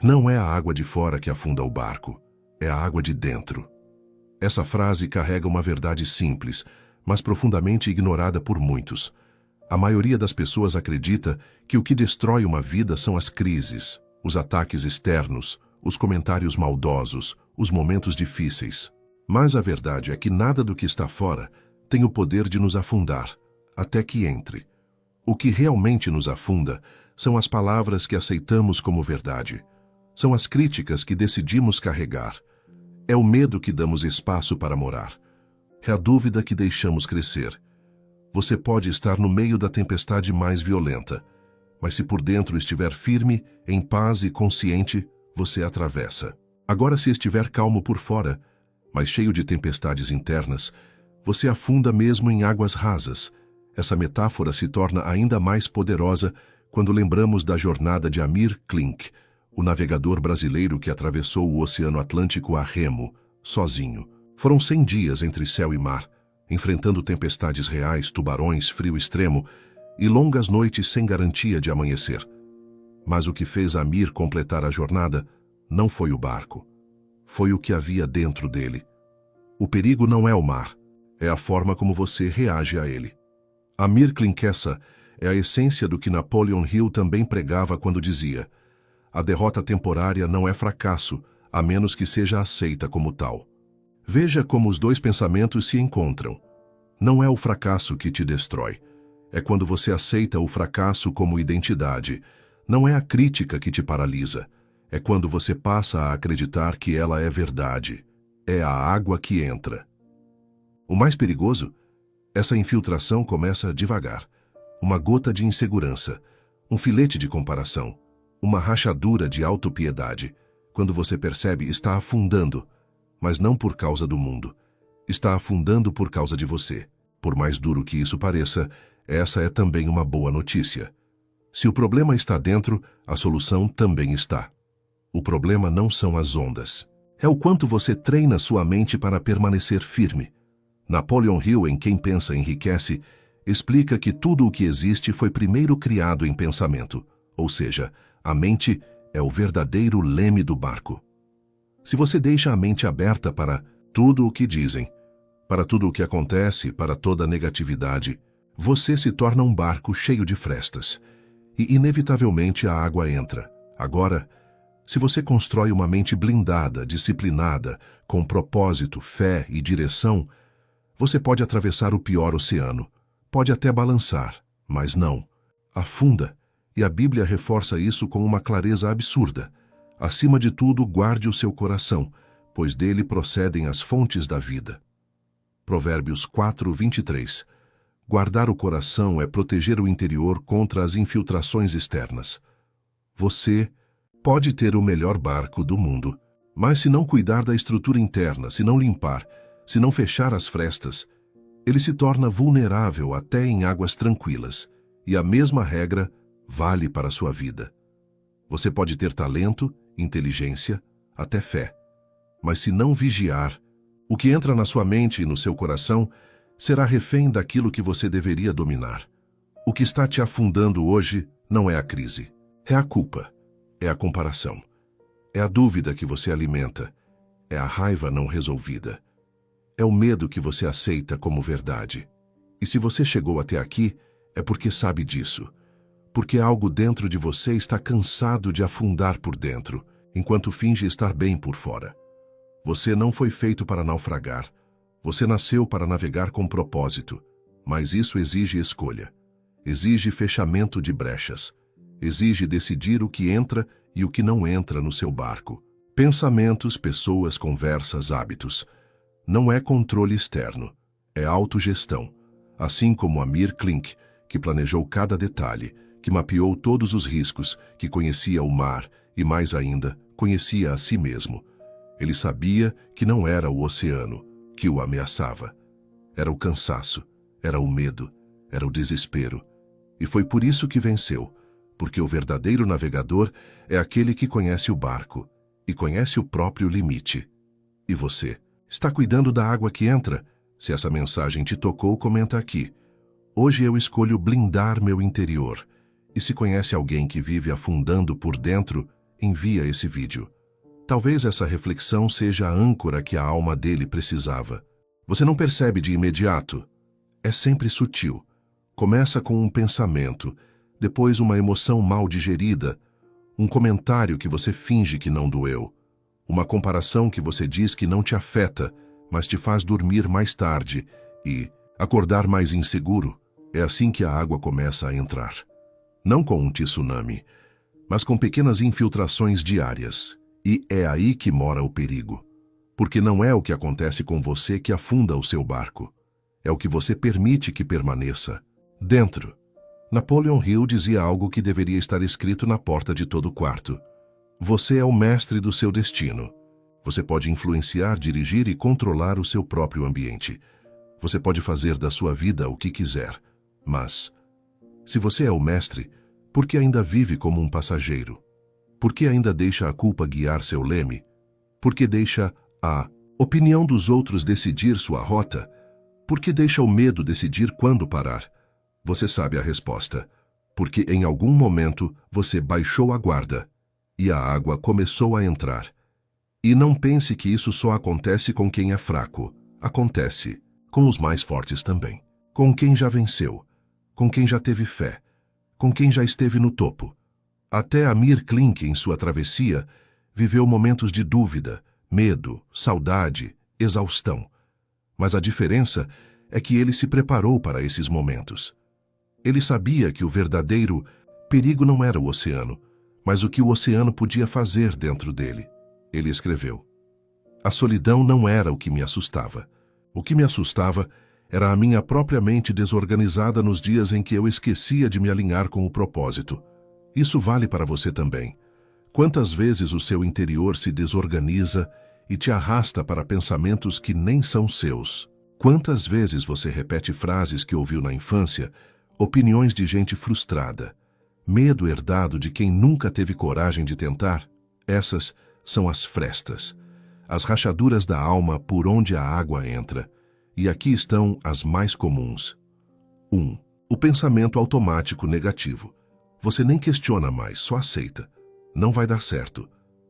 Não é a água de fora que afunda o barco, é a água de dentro. Essa frase carrega uma verdade simples, mas profundamente ignorada por muitos. A maioria das pessoas acredita que o que destrói uma vida são as crises, os ataques externos, os comentários maldosos, os momentos difíceis. Mas a verdade é que nada do que está fora tem o poder de nos afundar, até que entre. O que realmente nos afunda são as palavras que aceitamos como verdade. São as críticas que decidimos carregar. É o medo que damos espaço para morar. É a dúvida que deixamos crescer. Você pode estar no meio da tempestade mais violenta, mas se por dentro estiver firme, em paz e consciente, você atravessa. Agora, se estiver calmo por fora, mas cheio de tempestades internas, você afunda mesmo em águas rasas. Essa metáfora se torna ainda mais poderosa quando lembramos da jornada de Amir Klink, o navegador brasileiro que atravessou o Oceano Atlântico a remo, sozinho. Foram 100 dias entre céu e mar, enfrentando tempestades reais, tubarões, frio extremo e longas noites sem garantia de amanhecer. Mas o que fez Amir completar a jornada não foi o barco. Foi o que havia dentro dele. O perigo não é o mar, é a forma como você reage a ele. Amir Klink é a essência do que Napoleon Hill também pregava quando dizia: a derrota temporária não é fracasso, a menos que seja aceita como tal. Veja como os dois pensamentos se encontram. Não é o fracasso que te destrói. É quando você aceita o fracasso como identidade. Não é a crítica que te paralisa. É quando você passa a acreditar que ela é verdade. É a água que entra. O mais perigoso? Essa infiltração começa devagar. Uma gota de insegurança, um filete de comparação, uma rachadura de autopiedade. Quando você percebe, está afundando, mas não por causa do mundo. Está afundando por causa de você. Por mais duro que isso pareça, essa é também uma boa notícia. Se o problema está dentro, a solução também está. O problema não são as ondas. É o quanto você treina sua mente para permanecer firme. Napoleon Hill, em Quem Pensa Enriquece, explica que tudo o que existe foi primeiro criado em pensamento, ou seja, a mente é o verdadeiro leme do barco. Se você deixa a mente aberta para tudo o que dizem, para tudo o que acontece, para toda a negatividade, você se torna um barco cheio de frestas. E inevitavelmente a água entra. Agora, se você constrói uma mente blindada, disciplinada, com propósito, fé e direção, você pode atravessar o pior oceano. Pode até balançar, mas não. Afunda, e a Bíblia reforça isso com uma clareza absurda. Acima de tudo, guarde o seu coração, pois dele procedem as fontes da vida. Provérbios 4:23. Guardar o coração é proteger o interior contra as infiltrações externas. Você pode ter o melhor barco do mundo, mas se não cuidar da estrutura interna, se não limpar, se não fechar as frestas, ele se torna vulnerável até em águas tranquilas, e a mesma regra vale para a sua vida. Você pode ter talento, inteligência, até fé, mas se não vigiar, o que entra na sua mente e no seu coração será refém daquilo que você deveria dominar. O que está te afundando hoje não é a crise, é a culpa, é a comparação, é a dúvida que você alimenta, é a raiva não resolvida. É o medo que você aceita como verdade. E se você chegou até aqui, é porque sabe disso. Porque algo dentro de você está cansado de afundar por dentro, enquanto finge estar bem por fora. Você não foi feito para naufragar. Você nasceu para navegar com propósito. Mas isso exige escolha. Exige fechamento de brechas. Exige decidir o que entra e o que não entra no seu barco. Pensamentos, pessoas, conversas, hábitos. Não é controle externo, é autogestão. Assim como Amir Klink, que planejou cada detalhe, que mapeou todos os riscos, que conhecia o mar e, mais ainda, conhecia a si mesmo. Ele sabia que não era o oceano que o ameaçava. Era o cansaço, era o medo, era o desespero. E foi por isso que venceu, porque o verdadeiro navegador é aquele que conhece o barco e conhece o próprio limite. E você? Está cuidando da água que entra? Se essa mensagem te tocou, comenta aqui. Hoje eu escolho blindar meu interior. E se conhece alguém que vive afundando por dentro, envia esse vídeo. Talvez essa reflexão seja a âncora que a alma dele precisava. Você não percebe de imediato. É sempre sutil. Começa com um pensamento, depois uma emoção mal digerida, um comentário que você finge que não doeu, uma comparação que você diz que não te afeta, mas te faz dormir mais tarde e acordar mais inseguro. É assim que a água começa a entrar. Não com um tsunami, mas com pequenas infiltrações diárias. E é aí que mora o perigo. Porque não é o que acontece com você que afunda o seu barco. É o que você permite que permaneça dentro. Napoleon Hill dizia algo que deveria estar escrito na porta de todo quarto. Você é o mestre do seu destino. Você pode influenciar, dirigir e controlar o seu próprio ambiente. Você pode fazer da sua vida o que quiser. Mas, se você é o mestre, por que ainda vive como um passageiro? Por que ainda deixa a culpa guiar seu leme? Por que deixa a opinião dos outros decidir sua rota? Por que deixa o medo decidir quando parar? Você sabe a resposta. Porque em algum momento você baixou a guarda e a água começou a entrar. E não pense que isso só acontece com quem é fraco. Acontece com os mais fortes também. Com quem já venceu. Com quem já teve fé. Com quem já esteve no topo. Até Amir Klink, em sua travessia, viveu momentos de dúvida, medo, saudade, exaustão. Mas a diferença é que ele se preparou para esses momentos. Ele sabia que o verdadeiro perigo não era o oceano, mas o que o oceano podia fazer dentro dele. Ele escreveu: a solidão não era o que me assustava. O que me assustava era a minha própria mente desorganizada nos dias em que eu esquecia de me alinhar com o propósito. Isso vale para você também. Quantas vezes o seu interior se desorganiza e te arrasta para pensamentos que nem são seus? Quantas vezes você repete frases que ouviu na infância, opiniões de gente frustrada, medo herdado de quem nunca teve coragem de tentar? Essas são as frestas, as rachaduras da alma por onde a água entra. E aqui estão as mais comuns. 1. O pensamento automático negativo. Você nem questiona mais, só aceita. Não vai dar certo.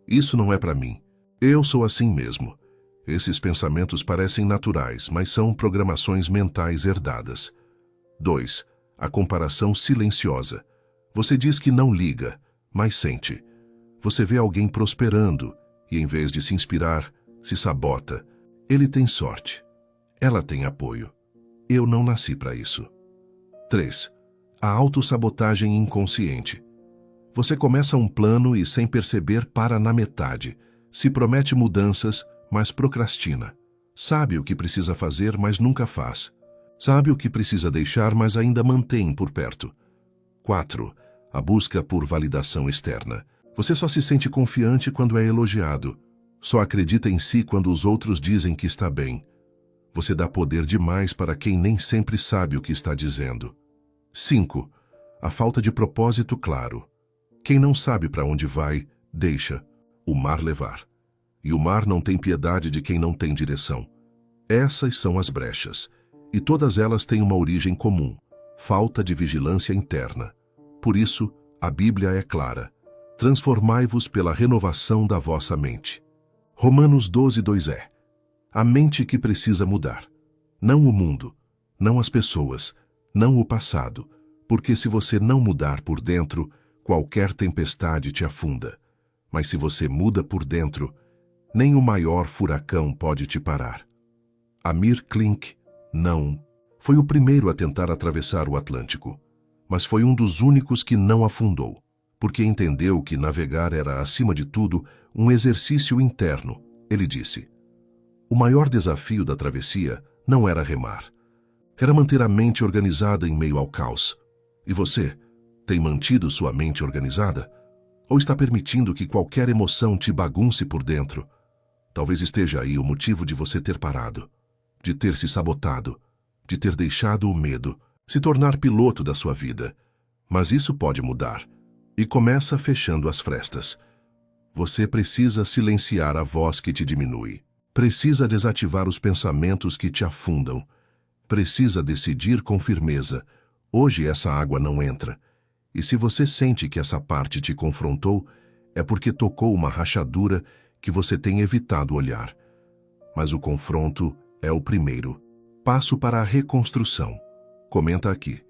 Isso não é para mim. Eu sou assim mesmo. Esses pensamentos parecem naturais, mas são programações mentais herdadas. 2. A comparação silenciosa. Você diz que não liga, mas sente. Você vê alguém prosperando e, em vez de se inspirar, se sabota. Ele tem sorte. Ela tem apoio. Eu não nasci para isso. 3. A autossabotagem inconsciente. Você começa um plano e, sem perceber, para na metade. Se promete mudanças, mas procrastina. Sabe o que precisa fazer, mas nunca faz. Sabe o que precisa deixar, mas ainda mantém por perto. 4. A busca por validação externa. Você só se sente confiante quando é elogiado. Só acredita em si quando os outros dizem que está bem. Você dá poder demais para quem nem sempre sabe o que está dizendo. 5. A falta de propósito claro. Quem não sabe para onde vai, deixa o mar levar. E o mar não tem piedade de quem não tem direção. Essas são as brechas. E todas elas têm uma origem comum: falta de vigilância interna. Por isso, a Bíblia é clara: transformai-vos pela renovação da vossa mente. Romanos 12:2 é: a mente que precisa mudar. Não o mundo, não as pessoas, não o passado, porque se você não mudar por dentro, qualquer tempestade te afunda. Mas se você muda por dentro, nem o maior furacão pode te parar. Amir Klink não foi o primeiro a tentar atravessar o Atlântico, mas foi um dos únicos que não afundou, porque entendeu que navegar era, acima de tudo, um exercício interno. Ele disse: o maior desafio da travessia não era remar. Era manter a mente organizada em meio ao caos. E você, tem mantido sua mente organizada? Ou está permitindo que qualquer emoção te bagunce por dentro? Talvez esteja aí o motivo de você ter parado, de ter se sabotado, de ter deixado o medo se tornar piloto da sua vida. Mas isso pode mudar. E começa fechando as frestas. Você precisa silenciar a voz que te diminui. Precisa desativar os pensamentos que te afundam. Precisa decidir com firmeza: hoje essa água não entra. E se você sente que essa parte te confrontou, É porque tocou uma rachadura que você tem evitado olhar. Mas o confronto é o primeiro passo para a reconstrução. Comenta aqui: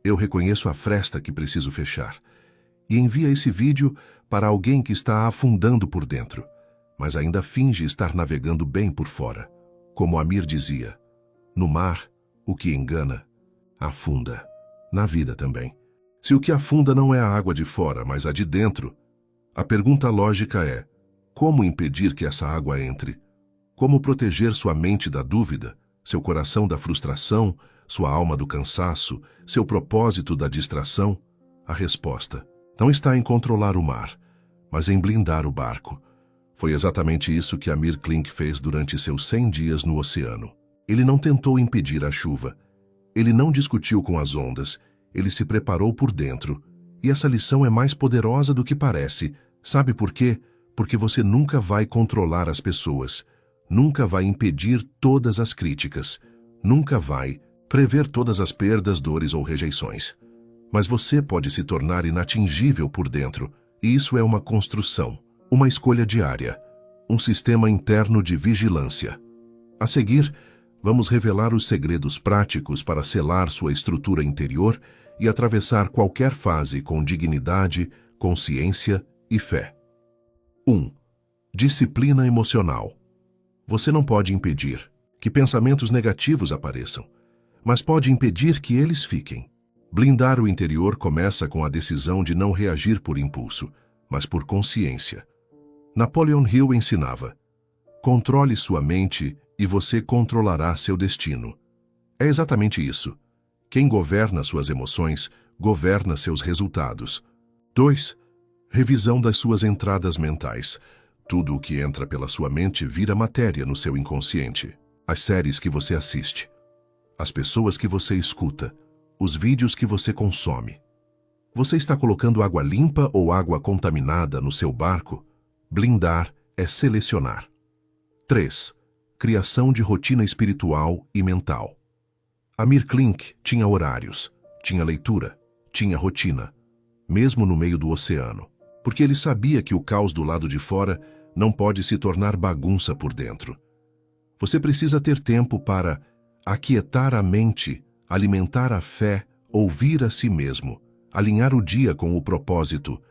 eu reconheço a fresta que preciso fechar. E envia esse vídeo para alguém que está afundando por dentro, mas ainda finge estar navegando bem por fora. Como Amir dizia, no mar, o que engana, afunda. Na vida também. Se o que afunda não é a água de fora, mas a de dentro, a pergunta lógica é: como impedir que essa água entre? Como proteger sua mente da dúvida, seu coração da frustração, sua alma do cansaço, seu propósito da distração? A resposta não está em controlar o mar, mas em blindar o barco. Foi exatamente isso que Amir Klink fez durante seus 100 dias no oceano. Ele não tentou impedir a chuva. Ele não discutiu com as ondas. Ele se preparou por dentro. E essa lição é mais poderosa do que parece. Sabe por quê? Porque você nunca vai controlar as pessoas. Nunca vai impedir todas as críticas. Nunca vai prever todas as perdas, dores ou rejeições. Mas você pode se tornar inatingível por dentro. E isso é uma construção, uma escolha diária, um sistema interno de vigilância. A seguir, vamos revelar os segredos práticos para selar sua estrutura interior e atravessar qualquer fase com dignidade, consciência e fé. 1. Disciplina emocional. Você não pode impedir que pensamentos negativos apareçam, mas pode impedir que eles fiquem. Blindar o interior começa com a decisão de não reagir por impulso, mas por consciência. Napoleon Hill ensinava: controle sua mente e você controlará seu destino. É exatamente isso. Quem governa suas emoções, governa seus resultados. 2. Revisão das suas entradas mentais. Tudo o que entra pela sua mente vira matéria no seu inconsciente. As séries que você assiste, as pessoas que você escuta, os vídeos que você consome. Você está colocando água limpa ou água contaminada no seu barco? Blindar é selecionar. 3. Criação de rotina espiritual e mental. Amir Klink tinha horários, tinha leitura, tinha rotina, mesmo no meio do oceano, porque ele sabia que o caos do lado de fora não pode se tornar bagunça por dentro. Você precisa ter tempo para aquietar a mente, alimentar a fé, ouvir a si mesmo, alinhar o dia com o propósito.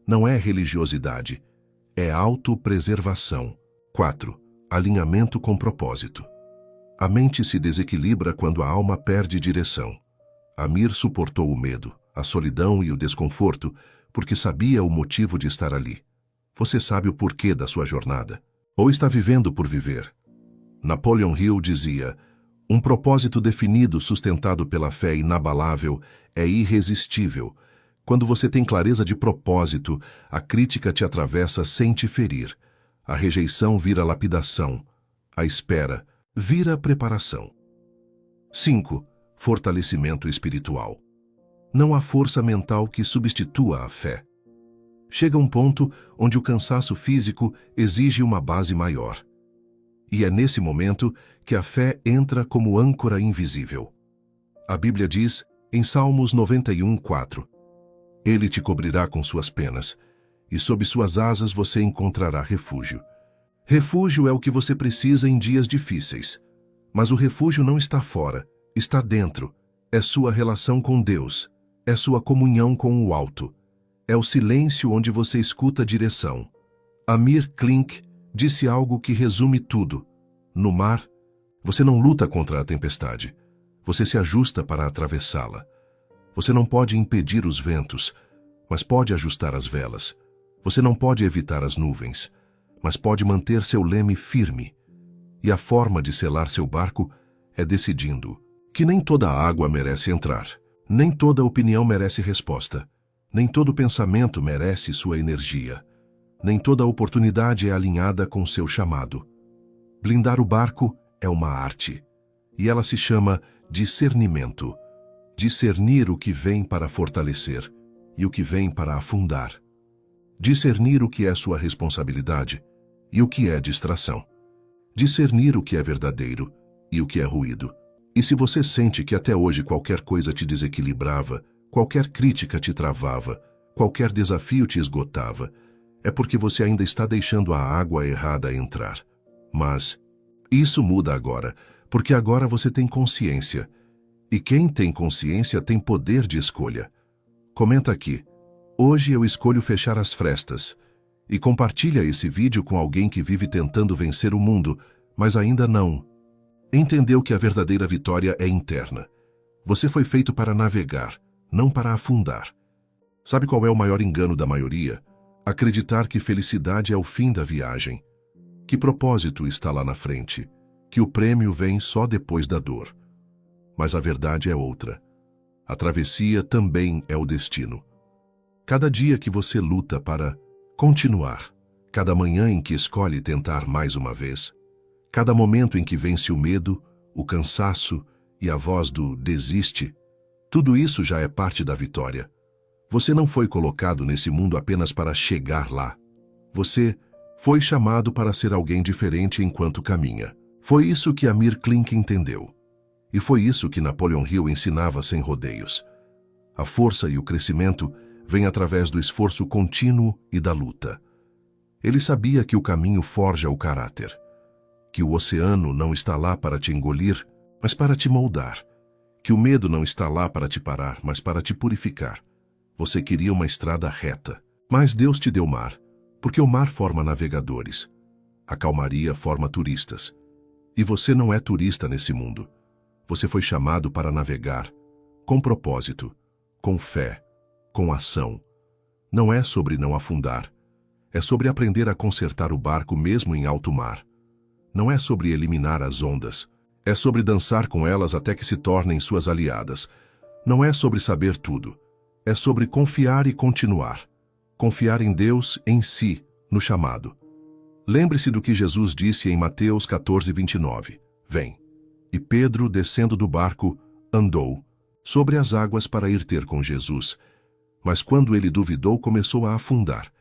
Não é religiosidade, é autopreservação. 4. Alinhamento com propósito. A mente se desequilibra quando a alma perde direção. Amir suportou o medo, a solidão e o desconforto, porque sabia o motivo de estar ali. Você sabe o porquê da sua jornada, ou está vivendo por viver. Napoleon Hill dizia: um propósito definido, sustentado pela fé inabalável, é irresistível. Quando você tem clareza de propósito, a crítica te atravessa sem te ferir. A rejeição vira lapidação. A espera vira preparação. 5. Fortalecimento espiritual. Não há força mental que substitua a fé. Chega um ponto onde o cansaço físico exige uma base maior. E é nesse momento que a fé entra como âncora invisível. A Bíblia diz, em Salmos 91:4, Ele te cobrirá com suas penas, e sob suas asas você encontrará refúgio. Refúgio é o que você precisa em dias difíceis. Mas o refúgio não está fora, está dentro. É sua relação com Deus, é sua comunhão com o alto. É o silêncio onde você escuta a direção. Amir Klink disse algo que resume tudo. No mar, você não luta contra a tempestade. Você se ajusta para atravessá-la. Você não pode impedir os ventos, mas pode ajustar as velas. Você não pode evitar as nuvens, mas pode manter seu leme firme. E a forma de selar seu barco é decidindo que nem toda água merece entrar, nem toda opinião merece resposta, nem todo pensamento merece sua energia, nem toda oportunidade é alinhada com seu chamado. Blindar o barco é uma arte, e ela se chama discernimento. Discernir o que vem para fortalecer e o que vem para afundar. Discernir o que é sua responsabilidade e o que é distração. Discernir o que é verdadeiro e o que é ruído. E se você sente que até hoje qualquer coisa te desequilibrava, qualquer crítica te travava, qualquer desafio te esgotava, é porque você ainda está deixando a água errada entrar. Mas isso muda agora, porque agora você tem consciência. E quem tem consciência tem poder de escolha. Comenta aqui: hoje eu escolho fechar as frestas. E compartilha esse vídeo com alguém que vive tentando vencer o mundo, mas ainda não entendeu que a verdadeira vitória é interna. Você foi feito para navegar, não para afundar. Sabe qual é o maior engano da maioria? Acreditar que felicidade é o fim da viagem, que propósito está lá na frente, que o prêmio vem só depois da dor. Mas a verdade é outra. A travessia também é o destino. Cada dia que você luta para continuar, cada manhã em que escolhe tentar mais uma vez, cada momento em que vence o medo, o cansaço e a voz do desiste, tudo isso já é parte da vitória. Você não foi colocado nesse mundo apenas para chegar lá. Você foi chamado para ser alguém diferente enquanto caminha. Foi isso que Amir Klink entendeu. E foi isso que Napoleon Hill ensinava sem rodeios. A força e o crescimento vêm através do esforço contínuo e da luta. Ele sabia que o caminho forja o caráter, que o oceano não está lá para te engolir, mas para te moldar, que o medo não está lá para te parar, mas para te purificar. Você queria uma estrada reta, mas Deus te deu mar, porque o mar forma navegadores, a calmaria forma turistas. E você não é turista nesse mundo. Você foi chamado para navegar, com propósito, com fé, com ação. Não é sobre não afundar, é sobre aprender a consertar o barco mesmo em alto mar. Não é sobre eliminar as ondas, é sobre dançar com elas até que se tornem suas aliadas. Não é sobre saber tudo, é sobre confiar e continuar. Confiar em Deus, em si, no chamado. Lembre-se do que Jesus disse em Mateus 14:29. Vem. E Pedro, descendo do barco, andou sobre as águas para ir ter com Jesus. Mas quando ele duvidou, começou a afundar.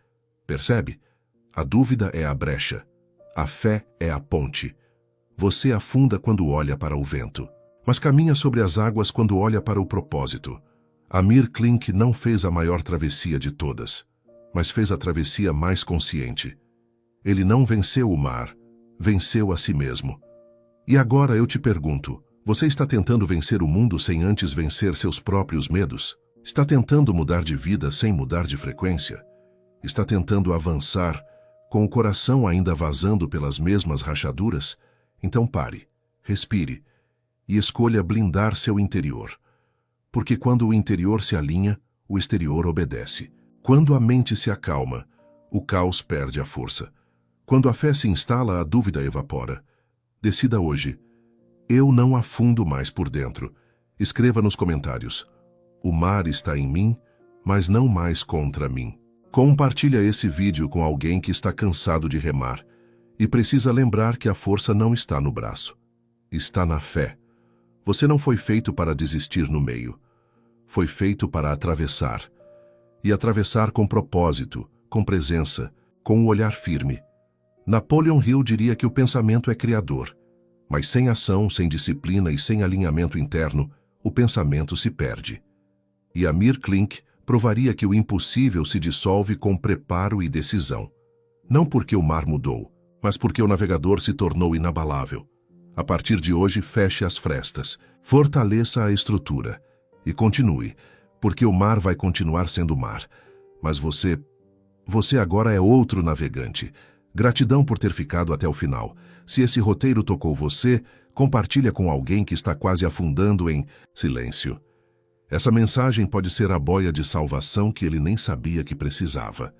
Percebe? A dúvida é a brecha. A fé é a ponte. Você afunda quando olha para o vento, mas caminha sobre as águas quando olha para o propósito. Amir Klink não fez a maior travessia de todas, mas fez a travessia mais consciente. Ele não venceu o mar, venceu a si mesmo. E agora eu te pergunto, você está tentando vencer o mundo sem antes vencer seus próprios medos? Está tentando mudar de vida sem mudar de frequência? Está tentando avançar, com o coração ainda vazando pelas mesmas rachaduras? Então pare, respire e escolha blindar seu interior. Porque quando o interior se alinha, o exterior obedece. Quando a mente se acalma, o caos perde a força. Quando a fé se instala, a dúvida evapora. Decida hoje: eu não afundo mais por dentro. Escreva nos comentários: o mar está em mim, mas não mais contra mim. Compartilha esse vídeo com alguém que está cansado de remar e precisa lembrar que a força não está no braço, está na fé. Você não foi feito para desistir no meio. Foi feito para atravessar. E atravessar com propósito, com presença, com um olhar firme. Napoleon Hill diria que o pensamento é criador, mas sem ação, sem disciplina e sem alinhamento interno, o pensamento se perde. E Amir Klink provaria que o impossível se dissolve com preparo e decisão. Não porque o mar mudou, mas porque o navegador se tornou inabalável. A partir de hoje, feche as frestas, fortaleça a estrutura e continue, porque o mar vai continuar sendo mar. Mas você agora é outro navegante. Gratidão por ter ficado até o final. Se esse roteiro tocou você, compartilha com alguém que está quase afundando em silêncio. Essa mensagem pode ser a boia de salvação que ele nem sabia que precisava.